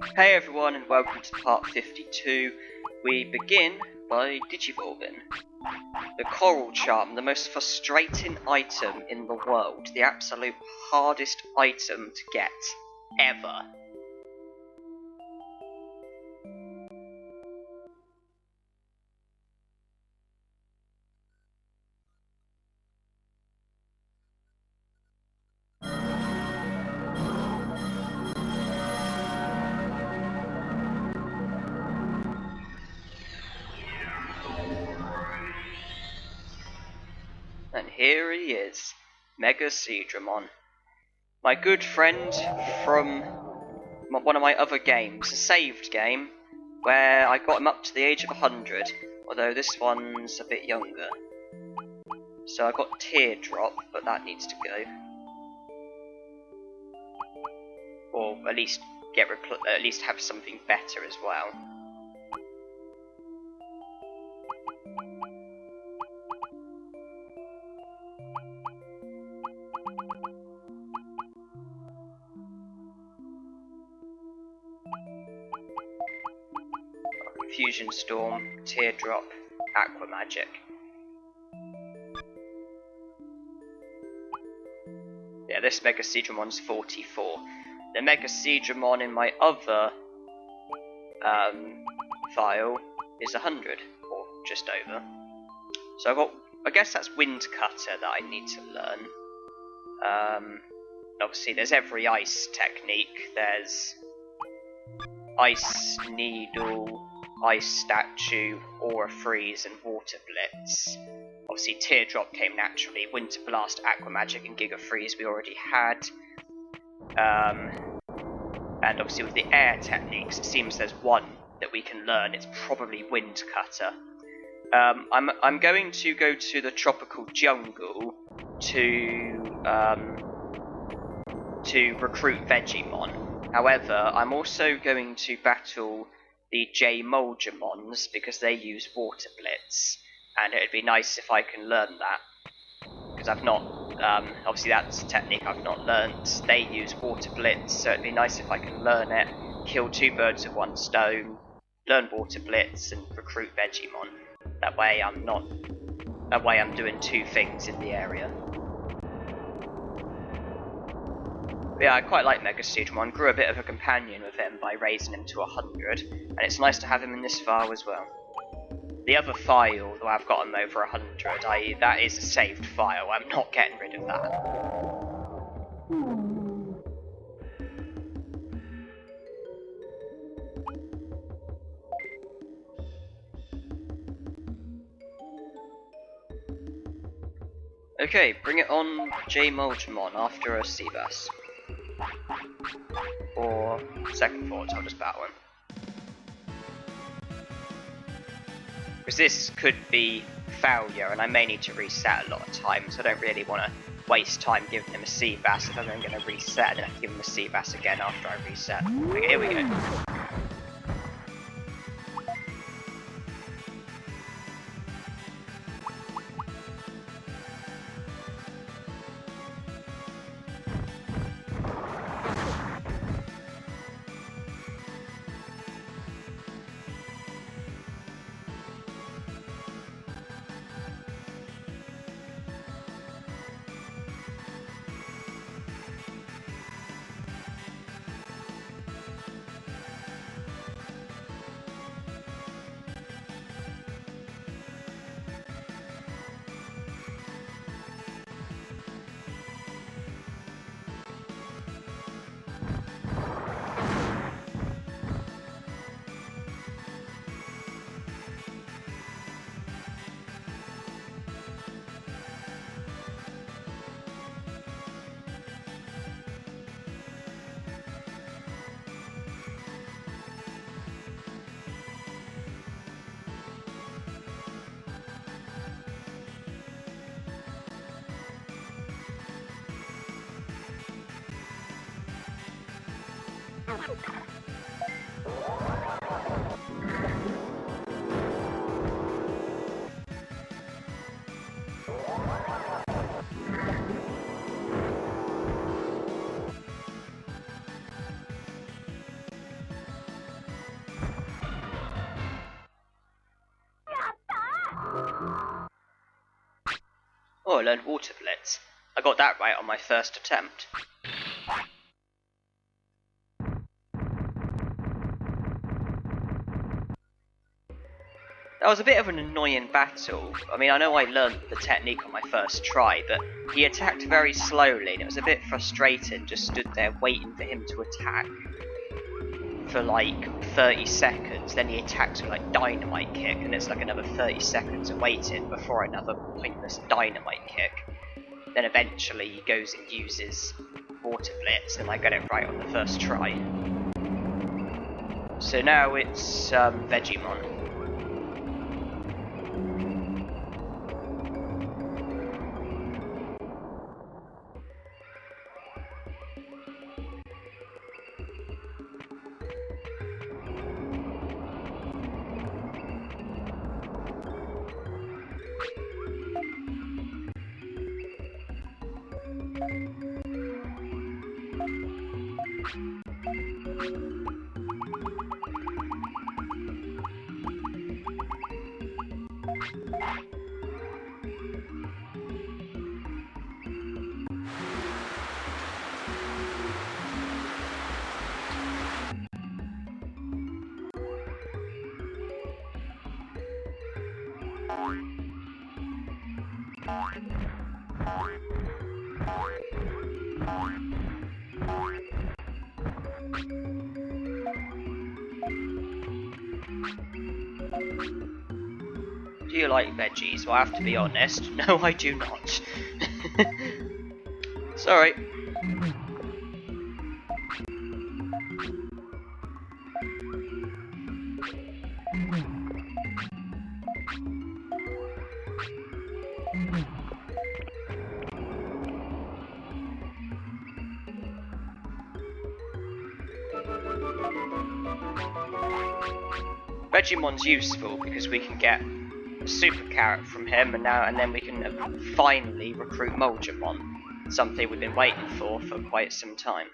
Hey everyone, and welcome to part 52. We begin by digivolving. The coral charm, the most frustrating item in the world. The absolute hardest item to get, ever. And here he is, Monzaemon. My good friend from one of my other games, a saved game, where I got him up to the age of 100, although this one's a bit younger. So I got Teardrop, but that needs to go. Or at least have something better as well. Fusion Storm, Teardrop, Aqua Magic. Yeah, this Monzaemon's 44. The Monzaemon in my other file is 100, or just over. So I guess that's Wind Cutter that I need to learn. Obviously there's every ice technique. There's Ice Needle, Ice Statue, Aura Freeze, and Water Blitz. Obviously Teardrop came naturally. Winter Blast, Aqua Magic, and Giga Freeze we already had. And obviously with the air techniques, it seems there's one that we can learn. It's probably Wind Cutter. I'm going to go to the tropical jungle to recruit Vegemon. However, I'm also going to battle the Drimogemons because they use Water Blitz, and it'd be nice if I can learn that, because I've not, obviously that's a technique I've not learnt. They use Water Blitz, so it'd be nice if I can learn it, kill two birds with one stone, learn Water Blitz, and recruit Vegemon. That way I'm doing two things in the area. Yeah, I quite like Monzaemon. Grew a bit of a companion with him by raising him to 100, and it's nice to have him in this file as well. The other file, though I've got him over 100, that is a saved file. I'm not getting rid of that. Okay, bring it on Drimogemon after a Seabass. Or second thoughts, I'll just battle him. Because this could be failure, and I may need to reset a lot of times, so I don't really want to waste time giving him a Seabass if I'm then going to reset, and then have to give him a Seabass again after I reset. Okay, here we go. Oh, I learned Water Blitz. I got that right on my first attempt. That was a bit of an annoying battle. I mean, I know I learned the technique on my first try, but he attacked very slowly, and it was a bit frustrating, just stood there waiting for him to attack for like 30 seconds, then he attacks with like Dynamite Kick, and it's like another 30 seconds of waiting before another pointless Dynamite Kick. Then eventually he goes and uses Water Blitz, and I get it right on the first try. So now it's Vegemon. Do you like veggies? Well, I have to be honest. No, I do not. Sorry. Vegemon's useful because we can get a super carrot from him, and then we can finally recruit Monzaemon, something we've been waiting for quite some time.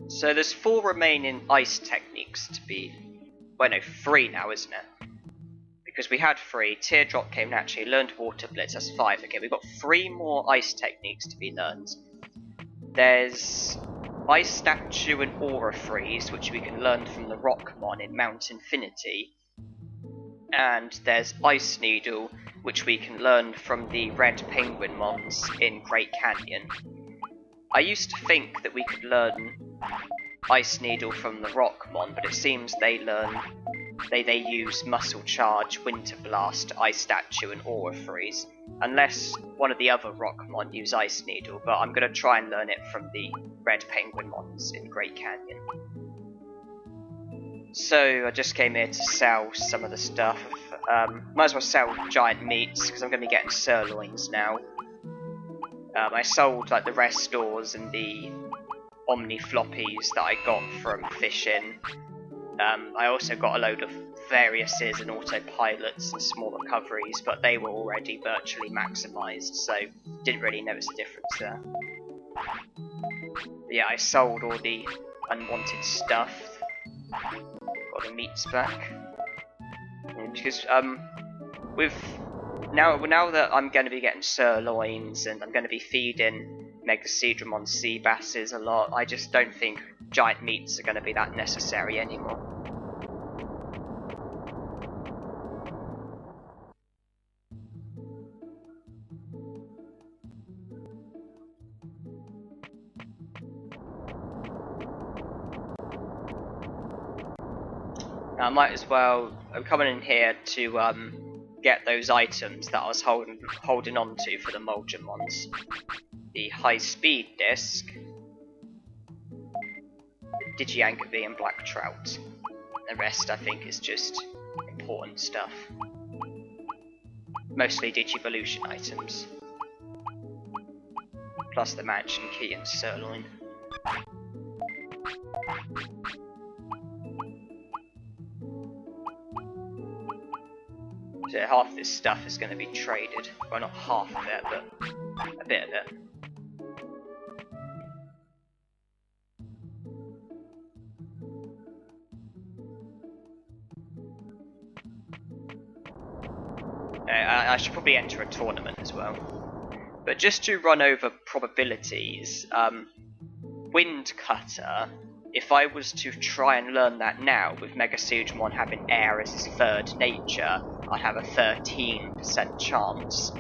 So there's 4 remaining ice techniques to be, well no, 3 now, isn't it? Because we had 3, Teardrop came naturally, learned Water Blitz, that's 5. Okay, we've got 3 more ice techniques to be learned. There's Ice Statue and Aura Freeze, which we can learn from the Rockmon in Mount Infinity. And there's Ice Needle, which we can learn from the Red Penguin Mons in Great Canyon. I used to think that we could learn Ice Needle from the Rockmon, but it seems they use Muscle Charge, Winter Blast, Ice Statue, and Aura Freeze. Unless one of the other Rockmon use Ice Needle, but I'm going to try and learn it from the Red Penguin Mons in Great Canyon. So I just came here to sell some of the stuff. Might as well sell giant meats, because I'm going to be getting sirloins now. I sold like the restores and the Omni Floppies that I got from fishing. I also got a load of variouses and autopilots and small recoveries, but they were already virtually maximised, so didn't really notice a difference there. But yeah, I sold all the unwanted stuff. Got the meats back. Because with now that I'm going to be getting sirloins and I'm going to be feeding Megaseedramon sea basses a lot, I just don't think giant meats are going to be that necessary anymore. Now I might as well, I'm coming in here to get those items that I was holding on to for the Monzaemons. The high speed disc, the Digiangaby and Black Trout. The rest I think is just important stuff. Mostly Digivolution items. Plus the mansion key and sirloin. So half this stuff is going to be traded. Well, not half of it, but a bit of it. I should probably enter a tournament as well. But just to run over probabilities, Wind Cutter, if I was to try and learn that now, with Monzaemon having air as his third nature, I'd have a 13% chance.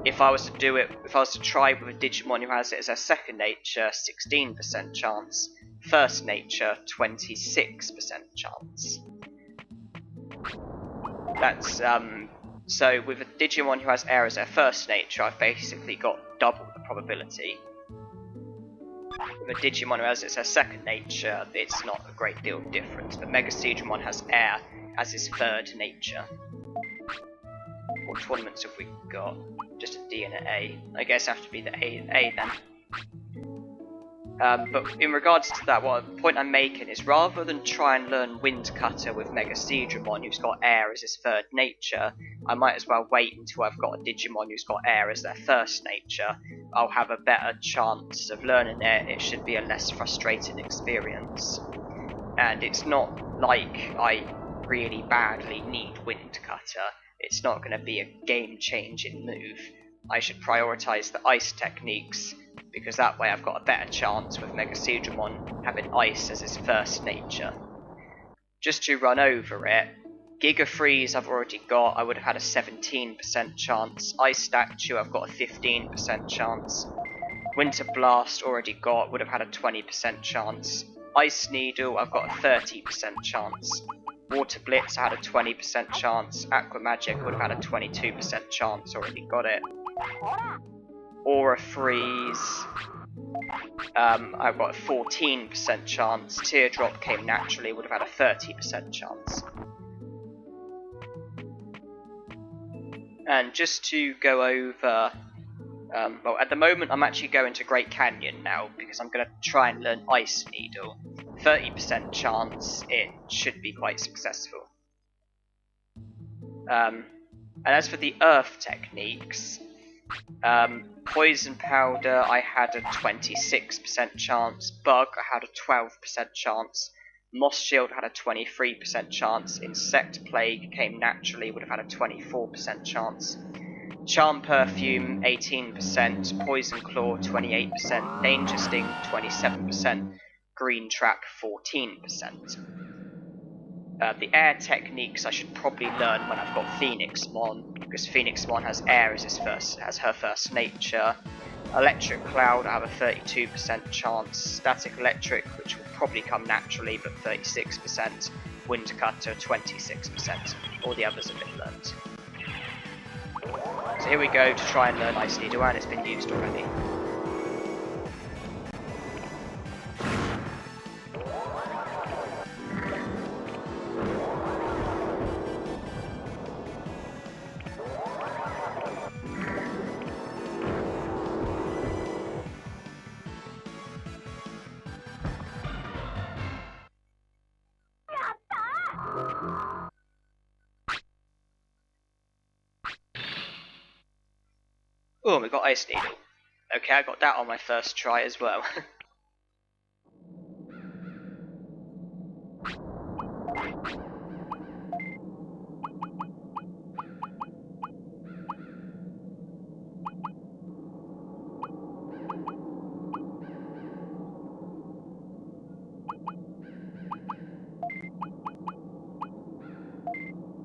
If I was to try with a Digimon who has it as a second nature, 16% chance. First nature, 26% chance. That's, so with a Digimon who has air as their first nature, I've basically got double the probability. With a Digimon who has it as their second nature, it's not a great deal of difference, but Monzaemon has air as his third nature. What tournaments have we got? Just a D and an A. I guess it have to be the A then. But in regards to that, the point I'm making is rather than try and learn Wind Cutter with Monzaemon who's got air as his third nature, I might as well wait until I've got a Digimon who's got air as their first nature. I'll have a better chance of learning it. It should be a less frustrating experience. And it's not like I really badly need Wind Cutter. It's not going to be a game-changing move. I should prioritise the ice techniques, because that way I've got a better chance with Monzaemon having ice as his first nature. Just to run over it, Giga Freeze I've already got, I would have had a 17% chance. Ice Statue I've got a 15% chance. Winter Blast already got, would have had a 20% chance. Ice Needle I've got a 30% chance. Water Blitz I had a 20% chance. Aqua Magic would have had a 22% chance, already got it. Aura Freeze, I've got a 14% chance. Teardrop came naturally, would have had a 30% chance. And just to go over, well, at the moment I'm actually going to Great Canyon now, because I'm going to try and learn Ice Needle. 30% chance, it should be quite successful. And as for the Earth techniques, Poison Powder I had a 26% chance, Bug I had a 12% chance, Moss Shield had a 23% chance, Insect Plague came naturally, would have had a 24% chance, Charm Perfume 18%, Poison Claw 28%, Danger Sting 27%, Green Trap 14%. The air techniques I should probably learn when I've got Phoenixmon, because Phoenixmon has air as her first nature. Electric Cloud I have a 32% chance. Static Electric, which will probably come naturally, but 36%. Wind Cutter 26%. All the others have been learnt. So here we go to try and learn Ice Needle, and it's been used already. Oh, we got Ice Needle. Okay, I got that on my first try as well.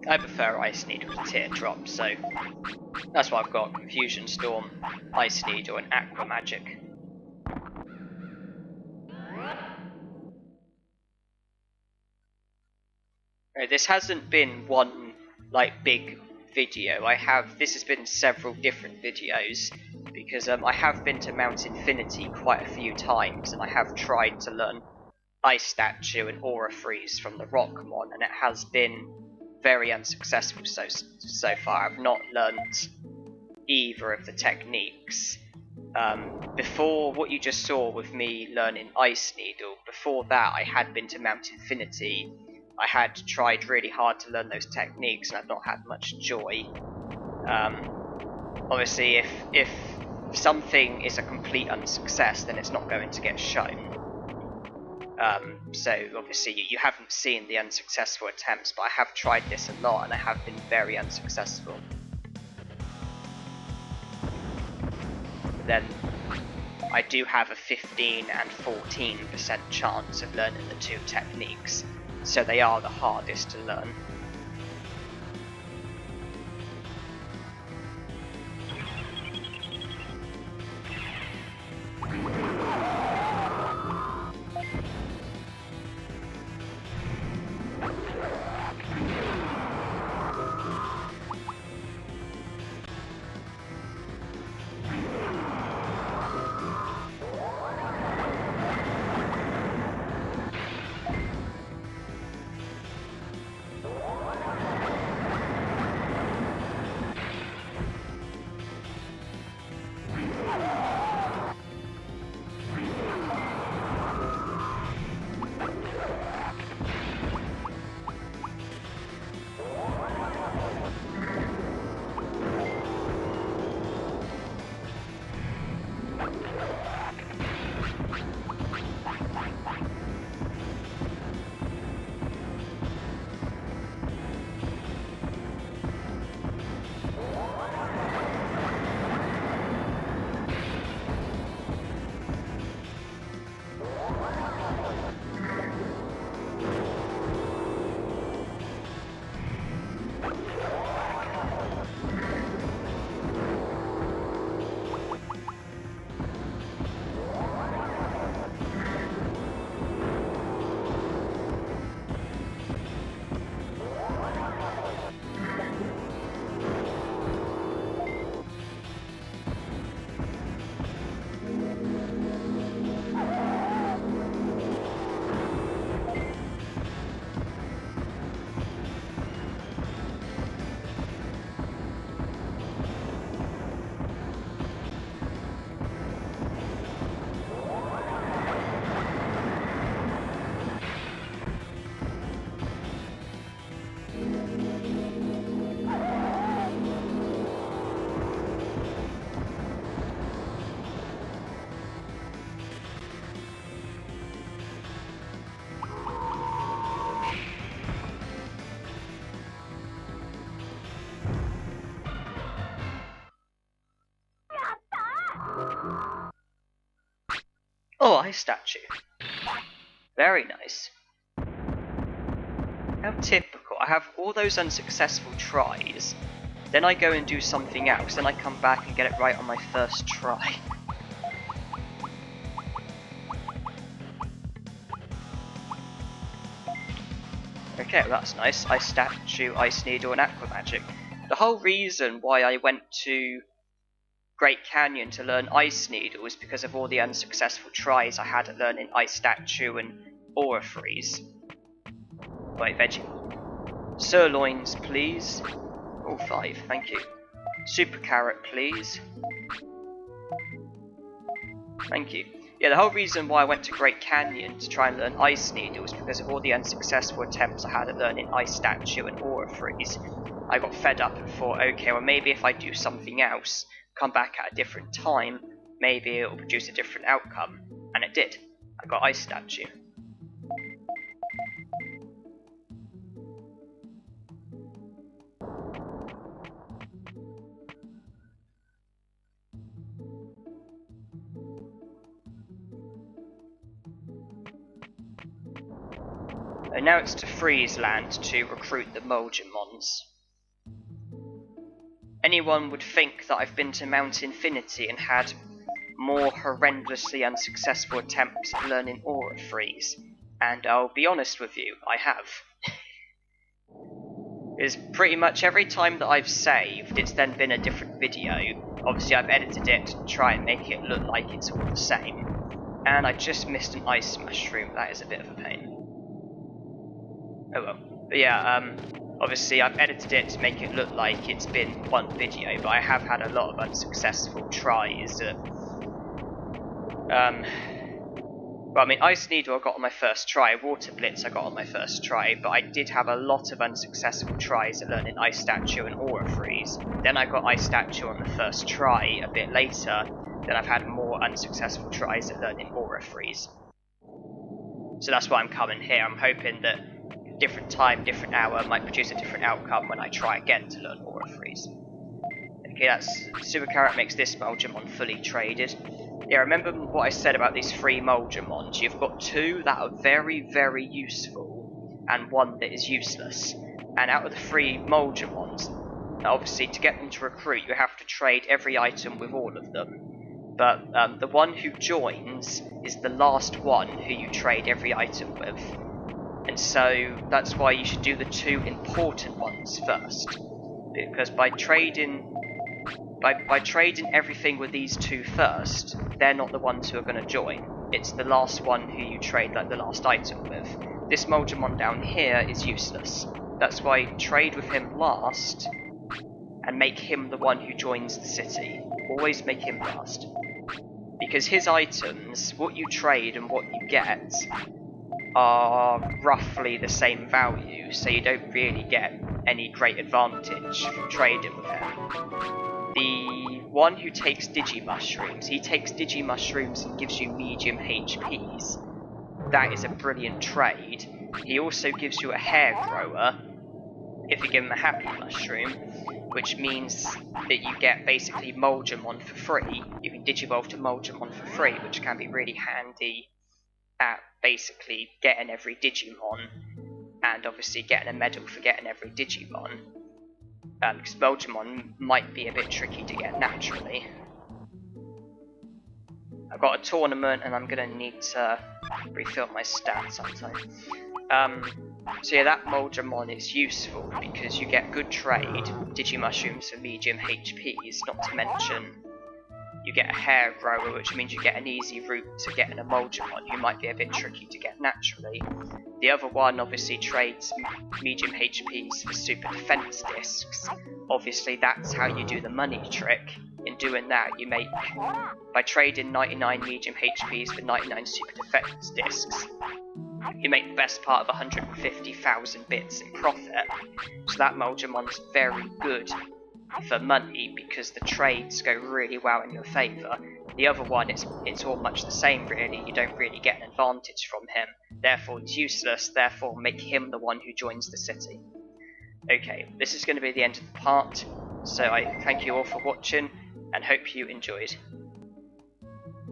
I prefer Ice Needle to Teardrop, so that's why I've got Confusion Storm, Ice Needle, and Aqua Magic. This hasn't been one big video. This has been several different videos, because I have been to Mount Infinity quite a few times, and I have tried to learn Ice Statue and Aura Freeze from the Rockmon, and it has been very unsuccessful so far. I've not learnt either of the techniques. Before what you just saw with me learning Ice Needle, before that I had been to Mount Infinity. I had tried really hard to learn those techniques, and I've not had much joy. Obviously, if something is a complete unsuccess, then it's not going to get shown. So obviously you haven't seen the unsuccessful attempts, but I have tried this a lot and I have been very unsuccessful. then I do have a 15 and 14% chance of learning the two techniques, so they are the hardest to learn. Oh, ice statue. Very nice. How typical. I have all those unsuccessful tries, then I go and do something else, then I come back and get it right on my first try. Okay, well that's nice. Ice statue, ice needle, and aqua magic. The whole reason why I went to Great Canyon to learn Ice Needle was because of all the unsuccessful tries I had at learning Ice Statue and Aura Freeze. Right, Veggie. Sirloins, please. Oh, 5, thank you. Super Carrot, please. Thank you. Yeah, the whole reason why I went to Great Canyon to try and learn Ice Needle was because of all the unsuccessful attempts I had at learning Ice Statue and Aura Freeze. I got fed up and thought, okay, well maybe if I do something else, come back at a different time, maybe it'll produce a different outcome. And it did. I got Ice Statue. And now it's to Freeze Land to recruit the Monzaemons. Anyone would think that I've been to Mount Infinity and had more horrendously unsuccessful attempts at learning Aura Freeze, and I'll be honest with you, I have. Because pretty much every time that I've saved, it's then been a different video. Obviously I've edited it to try and make it look like it's all the same. And I just missed an ice mushroom, that is a bit of a pain. Oh well. But yeah, obviously I've edited it to make it look like it's been one video, but I have had a lot of unsuccessful tries at well, I mean, Ice Needle I got on my first try, Water Blitz I got on my first try, but I did have a lot of unsuccessful tries at learning Ice Statue and Aura Freeze. Then I got Ice Statue on the first try a bit later, then I've had more unsuccessful tries at learning Aura Freeze. So that's why I'm coming here. I'm hoping that different time, different hour might produce a different outcome when I try again to learn Aura Freeze. Okay, that's Super Carrot makes this Monzaemon fully traded. Yeah, remember what I said about these 3 Monzaemons? You've got 2 that are very, very useful, and 1 that is useless. And out of the 3 Monzaemons, obviously to get them to recruit, you have to trade every item with all of them. But the one who joins is the last one who you trade every item with. And so that's why you should do the 2 important ones first. Because by trading everything with these 2 first, they're not the ones who are going to join. It's the last one who you trade like the last item with. This Monzaemon down here is useless. That's why trade with him last and make him the one who joins the city. Always make him last. Because his items, what you trade and what you get, are roughly the same value, so you don't really get any great advantage from trading with him. The one who takes Digimushrooms, he takes Digimushrooms and gives you medium HPs. That is a brilliant trade. He also gives you a hair grower if you give him a happy mushroom, which means that you get basically Monzaemon for free. You can digivolve to Monzaemon for free, which can be really handy at basically getting every Digimon, and obviously getting a medal for getting every Digimon. Because Monzaemon might be a bit tricky to get naturally. I've got a tournament and I'm going to need to refill my stats sometime. So yeah, that Monzaemon is useful because you get good trade, Digimushrooms for medium HPs, not to mention you get a hair grower, which means you get an easy route to getting a Monzaemon who might be a bit tricky to get naturally. The other one obviously trades medium HPs for super defense discs. Obviously that's how you do the money trick. In doing that, you make, by trading 99 medium HPs for 99 super defense discs, you make the best part of 150,000 bits in profit. So that Monzaemon's very good for money because the trades go really well in your favour. The other one, it's all much the same really, you don't really get an advantage from him, therefore he's useless, therefore make him the one who joins the city. Okay, this is going to be the end of the part, so I thank you all for watching and hope you enjoyed.